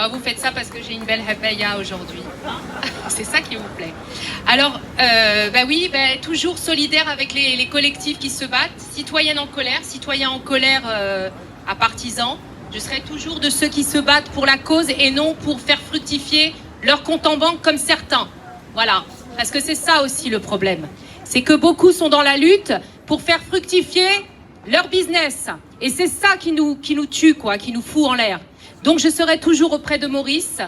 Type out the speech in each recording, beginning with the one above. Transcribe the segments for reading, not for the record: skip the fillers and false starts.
Ah, vous faites ça parce que j'ai une belle habaya aujourd'hui. C'est ça qui vous plaît. Alors, oui, toujours solidaire avec les collectifs qui se battent. Citoyenne en colère, citoyens en colère à partisans. Je serai toujours de ceux qui se battent pour la cause et non pour faire fructifier leur compte en banque comme certains. Voilà, parce que c'est ça aussi le problème. C'est que beaucoup sont dans la lutte pour faire fructifier leur business. Et c'est ça qui nous tue, quoi, qui nous fout en l'air. Donc je serai toujours auprès de Maurice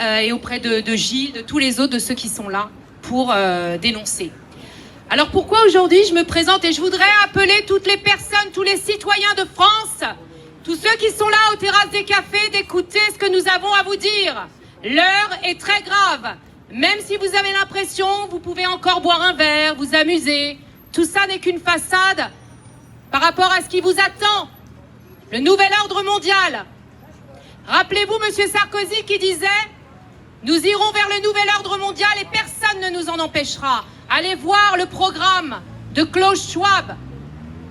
et auprès de Gilles, de tous les autres, de ceux qui sont là pour dénoncer. Alors pourquoi aujourd'hui je me présente et je voudrais appeler toutes les personnes, tous les citoyens de France, tous ceux qui sont là aux terrasses des cafés, d'écouter ce que nous avons à vous dire. L'heure est très grave. Même si vous avez l'impression, vous pouvez encore boire un verre, vous amuser. Tout ça n'est qu'une façade par rapport à ce qui vous attend. Le nouvel ordre mondial. Rappelez-vous M. Sarkozy qui disait « Nous irons vers le nouvel ordre mondial et personne ne nous en empêchera. » Allez voir le programme de Klaus Schwab,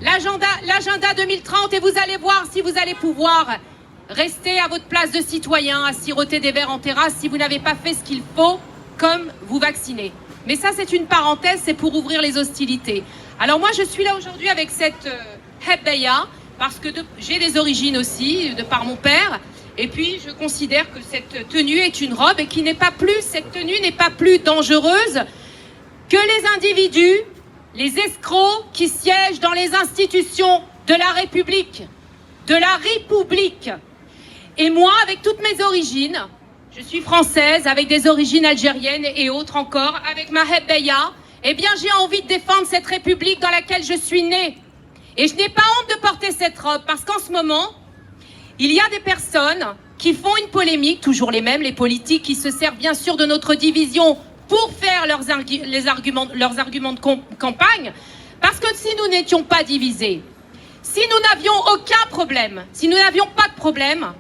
l'agenda 2030, et vous allez voir si vous allez pouvoir rester à votre place de citoyen, à siroter des verres en terrasse si vous n'avez pas fait ce qu'il faut, comme vous vacciner. Mais ça, c'est une parenthèse, c'est pour ouvrir les hostilités. Alors moi, je suis là aujourd'hui avec cette hebaya, parce que j'ai des origines aussi, de par mon père. Et puis, je considère que cette tenue est une robe et cette tenue n'est pas plus dangereuse que les individus, les escrocs qui siègent dans les institutions de la République. De la République. Et moi, avec toutes mes origines, je suis française, avec des origines algériennes et autres encore, avec ma hebaya, eh bien, j'ai envie de défendre cette République dans laquelle je suis née. Et je n'ai pas honte de porter cette robe, parce qu'en ce moment, il y a des personnes qui font une polémique, toujours les mêmes, les politiques qui se servent bien sûr de notre division pour faire leurs arguments de campagne, parce que si nous n'étions pas divisés, si nous n'avions aucun problème, si nous n'avions pas de problème,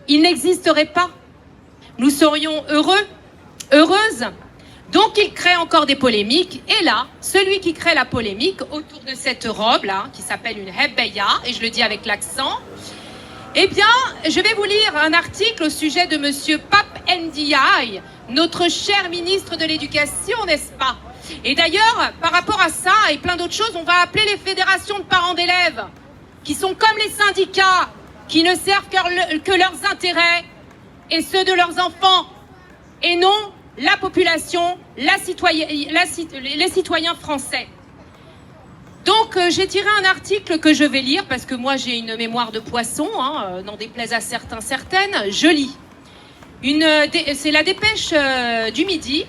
il n'existerait pas. Nous serions heureux, heureuses. Donc il crée encore des polémiques, et là, celui qui crée la polémique autour de cette robe-là, qui s'appelle une hebaya, et je le dis avec l'accent, eh bien, je vais vous lire un article au sujet de Monsieur Pape Ndiaye, notre cher ministre de l'Éducation, n'est-ce pas? Et d'ailleurs, par rapport à ça et plein d'autres choses, on va appeler les fédérations de parents d'élèves, qui sont comme les syndicats, qui ne servent que leurs intérêts et ceux de leurs enfants, et non la population, les citoyens français. Donc j'ai tiré un article que je vais lire, parce que moi j'ai une mémoire de poisson, n'en déplaise à certaines, je lis. C'est la dépêche du midi,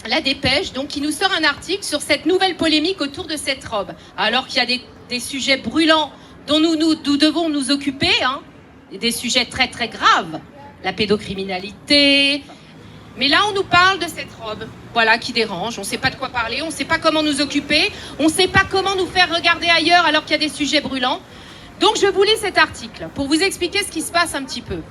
la dépêche, donc qui nous sort un article sur cette nouvelle polémique autour de cette robe. Alors qu'il y a des sujets brûlants dont nous devons nous occuper, des sujets très très graves, la pédocriminalité. Mais là, on nous parle de cette robe, voilà, qui dérange. On ne sait pas de quoi parler, on ne sait pas comment nous occuper, on ne sait pas comment nous faire regarder ailleurs alors qu'il y a des sujets brûlants. Donc, je vous lis cet article pour vous expliquer ce qui se passe un petit peu.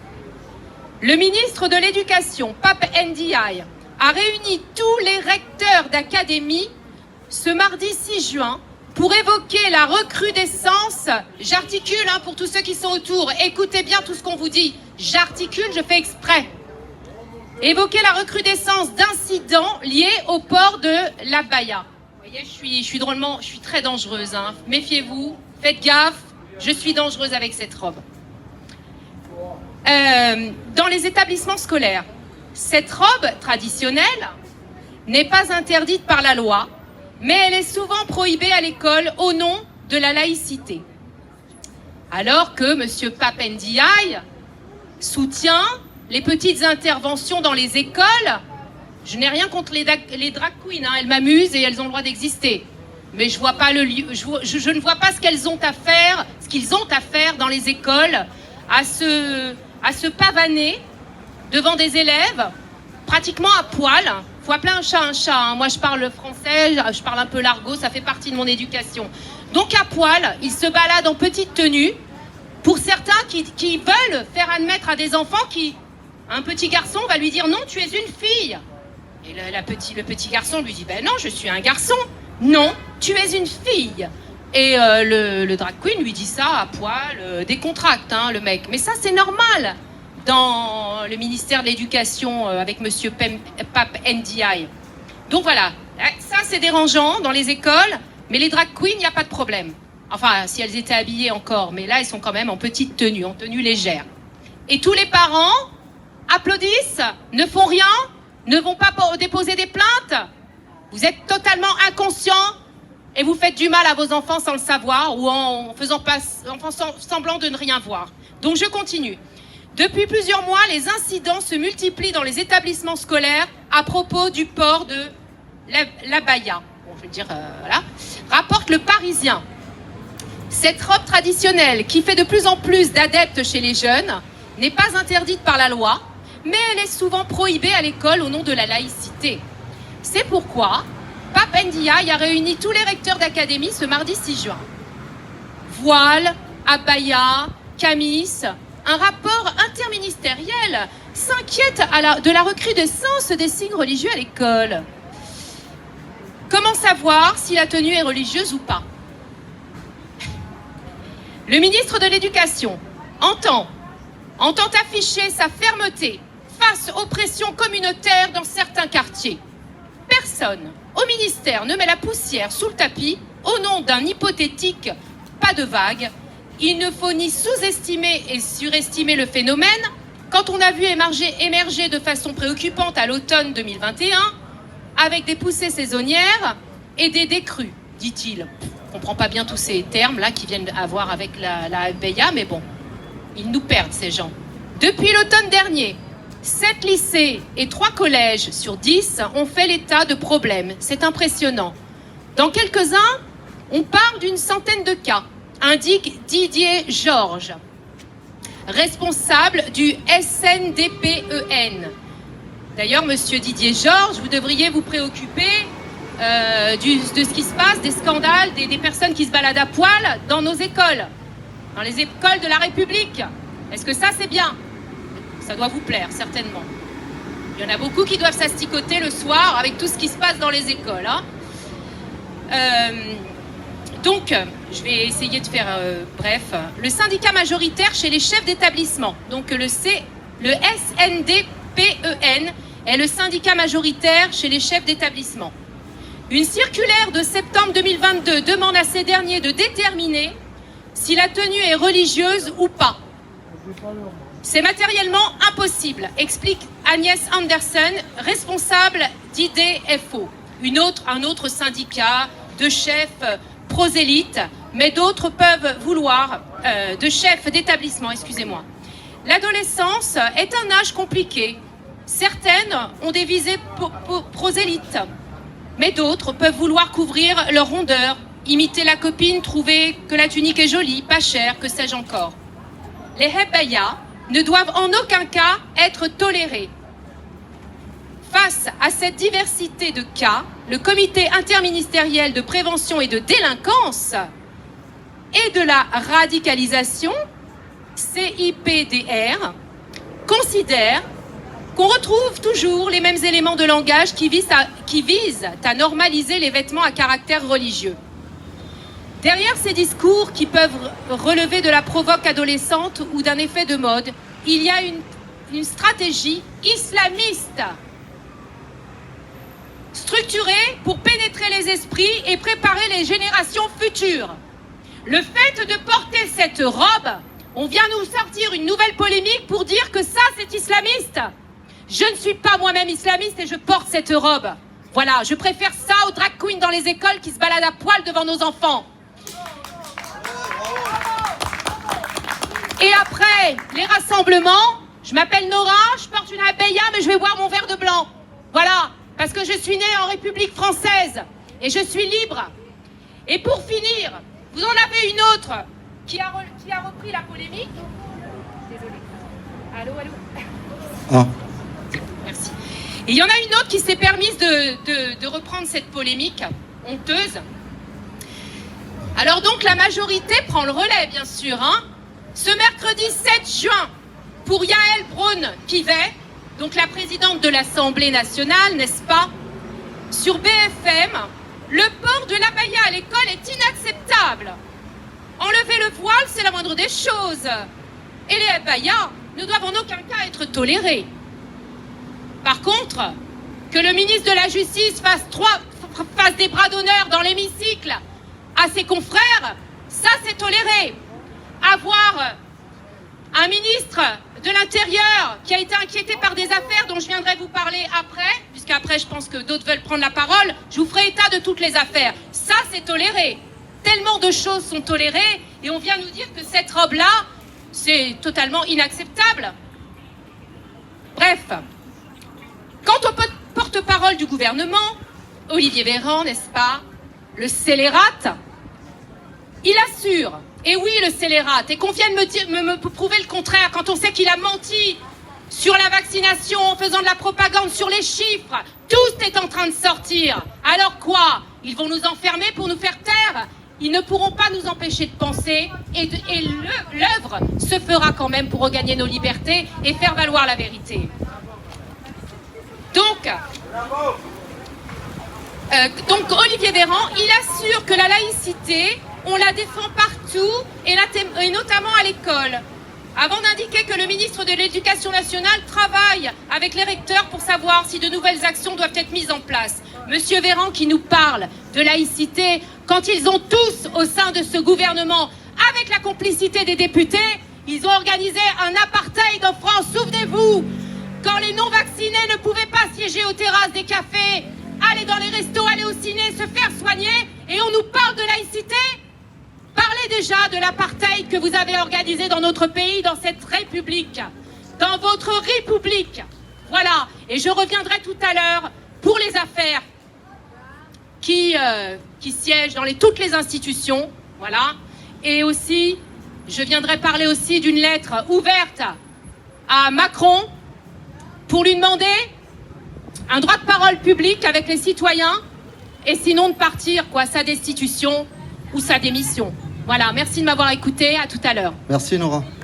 Le ministre de l'Éducation, Pape Ndiaye, a réuni tous les recteurs d'académie ce mardi 6 juin pour évoquer la recrudescence. J'articule pour tous ceux qui sont autour, écoutez bien tout ce qu'on vous dit. J'articule, je fais exprès. Évoquer la recrudescence d'incidents liés au port de l'abaya. Vous voyez, je suis très dangereuse. Méfiez-vous, faites gaffe, je suis dangereuse avec cette robe. Dans les établissements scolaires, cette robe traditionnelle n'est pas interdite par la loi, mais elle est souvent prohibée à l'école au nom de la laïcité. Alors que M. Pape Ndiaye soutient les petites interventions dans les écoles. Je n'ai rien contre les drag queens, elles m'amusent et elles ont le droit d'exister. Mais je vois pas je ne vois pas ce qu'ils ont à faire dans les écoles, à se pavaner devant des élèves, pratiquement à poil. Faut appeler un chat. Moi, je parle français, je parle un peu l'argot, ça fait partie de mon éducation. Donc à poil, ils se baladent en petite tenue. Pour certains qui veulent faire admettre à des enfants un petit garçon va lui dire « Non, tu es une fille ». Et le petit garçon lui dit « Ben non, je suis un garçon ». « Non, tu es une fille ». Et le drag queen lui dit ça à poil, décontracte, hein, le mec. Mais ça, c'est normal dans le ministère de l'Éducation avec Monsieur Pape Ndiaye. Donc voilà, ça c'est dérangeant dans les écoles, mais les drag queens, il n'y a pas de problème. Enfin, si elles étaient habillées encore, mais là, elles sont quand même en petite tenue, en tenue légère. Et tous les parents applaudissent, ne font rien, ne vont pas déposer des plaintes. Vous êtes totalement inconscients et vous faites du mal à vos enfants sans le savoir ou en faisant semblant de ne rien voir. Donc je continue. Depuis plusieurs mois, les incidents se multiplient dans les établissements scolaires à propos du port de l'abaya. Bon, je vais dire, voilà. Rapporte le Parisien. Cette robe traditionnelle, qui fait de plus en plus d'adeptes chez les jeunes, n'est pas interdite par la loi, mais elle est souvent prohibée à l'école au nom de la laïcité. C'est pourquoi Pape Ndiaye a réuni tous les recteurs d'académie ce mardi 6 juin. Voile, abaya, camis, un rapport interministériel s'inquiète de la recrudescence des signes religieux à l'école. Comment savoir si la tenue est religieuse ou pas ? Le ministre de l'Éducation entend afficher sa fermeté face aux pressions communautaires dans certains quartiers. Personne au ministère ne met la poussière sous le tapis au nom d'un hypothétique pas de vague. Il ne faut ni sous-estimer et surestimer le phénomène quand on a vu émerger de façon préoccupante à l'automne 2021 avec des poussées saisonnières et des décrues, dit-il. On ne comprend pas bien tous ces termes-là qui viennent avoir avec la abaya, mais bon, ils nous perdent ces gens. Depuis l'automne dernier, 7 lycées et 3 collèges sur 10 ont fait l'état de problèmes. C'est impressionnant. Dans quelques-uns, on parle d'une centaine de cas, indique Didier Georges, responsable du SNDPEN. D'ailleurs, monsieur Didier Georges, vous devriez vous préoccuper de ce qui se passe, des scandales, des personnes qui se baladent à poil dans nos écoles, dans les écoles de la République. Est-ce que ça, c'est bien ? Ça doit vous plaire, certainement. Il y en a beaucoup qui doivent s'asticoter le soir avec tout ce qui se passe dans les écoles. Hein. Donc, je vais essayer de faire bref. Le syndicat majoritaire chez les chefs d'établissement, donc le SNDPEN, est le syndicat majoritaire chez les chefs d'établissement. Une circulaire de septembre 2022 demande à ces derniers de déterminer si la tenue est religieuse ou pas. C'est matériellement impossible, explique Agnès Anderson, responsable d'IDFO, un autre syndicat de chefs prosélytes, mais d'autres peuvent vouloir, de chefs d'établissement, excusez-moi. L'adolescence est un âge compliqué. Certaines ont des visées prosélytes, mais d'autres peuvent vouloir couvrir leur rondeur, imiter la copine, trouver que la tunique est jolie, pas chère, que sais-je encore. Les hebayas ne doivent en aucun cas être tolérés. Face à cette diversité de cas, le comité interministériel de prévention et de délinquance et de la radicalisation, CIPDR, considère qu'on retrouve toujours les mêmes éléments de langage qui visent à normaliser les vêtements à caractère religieux. Derrière ces discours qui peuvent relever de la provoque adolescente ou d'un effet de mode, il y a une stratégie islamiste structurée pour pénétrer les esprits et préparer les générations futures. Le fait de porter cette robe, on vient nous sortir une nouvelle polémique pour dire que ça, c'est islamiste. Je ne suis pas moi-même islamiste et je porte cette robe. Voilà, je préfère ça aux drag queens dans les écoles qui se baladent à poil devant nos enfants. Et après les rassemblements, je m'appelle Nora, je porte une abaya, mais je vais boire mon verre de blanc. Voilà, parce que je suis née en République française et je suis libre. Et pour finir, vous en avez une autre qui a repris la polémique. Désolée. Allô. Ah. Merci. Et il y en a une autre qui s'est permise de reprendre cette polémique honteuse. Alors donc la majorité prend le relais, bien sûr. Hein. Ce mercredi 7 juin, pour Yael Braun-Pivet, donc la présidente de l'Assemblée nationale, n'est-ce pas, sur BFM, Le port de l'abaya à l'école est inacceptable. Enlever le voile, c'est la moindre des choses. Et les abayas ne doivent en aucun cas être tolérés. Par contre, que le ministre de la Justice fasse des bras d'honneur dans l'hémicycle à ses confrères, ça c'est toléré. Avoir un ministre de l'Intérieur qui a été inquiété par des affaires dont je viendrai vous parler après, puisqu'après je pense que d'autres veulent prendre la parole, je vous ferai état de toutes les affaires. Ça c'est toléré. Tellement de choses sont tolérées et on vient nous dire que cette robe-là, c'est totalement inacceptable. Bref, quant au porte-parole du gouvernement, Olivier Véran, n'est-ce pas, le scélérate, il assure, et oui le scélérate, et qu'on vienne me prouver le contraire quand on sait qu'il a menti sur la vaccination en faisant de la propagande sur les chiffres, tout est en train de sortir. Alors quoi? Ils vont nous enfermer pour nous faire taire? Ils ne pourront pas nous empêcher de penser et l'œuvre se fera quand même pour regagner nos libertés et faire valoir la vérité. Donc Olivier Véran, il assure que la laïcité, on la défend partout et notamment à l'école. Avant d'indiquer que le ministre de l'Éducation nationale travaille avec les recteurs pour savoir si de nouvelles actions doivent être mises en place. Monsieur Véran qui nous parle de laïcité, quand ils ont tous au sein de ce gouvernement, avec la complicité des députés, ils ont organisé un apartheid en France, souvenez-vous, quand les non-vaccinés ne pouvaient pas siéger aux terrasses des cafés, aller dans les restos, aller au ciné, se faire soigner, et on nous parle de laïcité? Parlez déjà de l'apartheid que vous avez organisé dans notre pays, dans cette république, dans votre république. Voilà, et je reviendrai tout à l'heure pour les affaires qui siègent dans toutes les institutions, voilà. Et aussi, je viendrai parler aussi d'une lettre ouverte à Macron pour lui demander un droit de parole public avec les citoyens et sinon de partir, sa destitution ou sa démission. Voilà, merci de m'avoir écouté, à tout à l'heure. Merci Nora.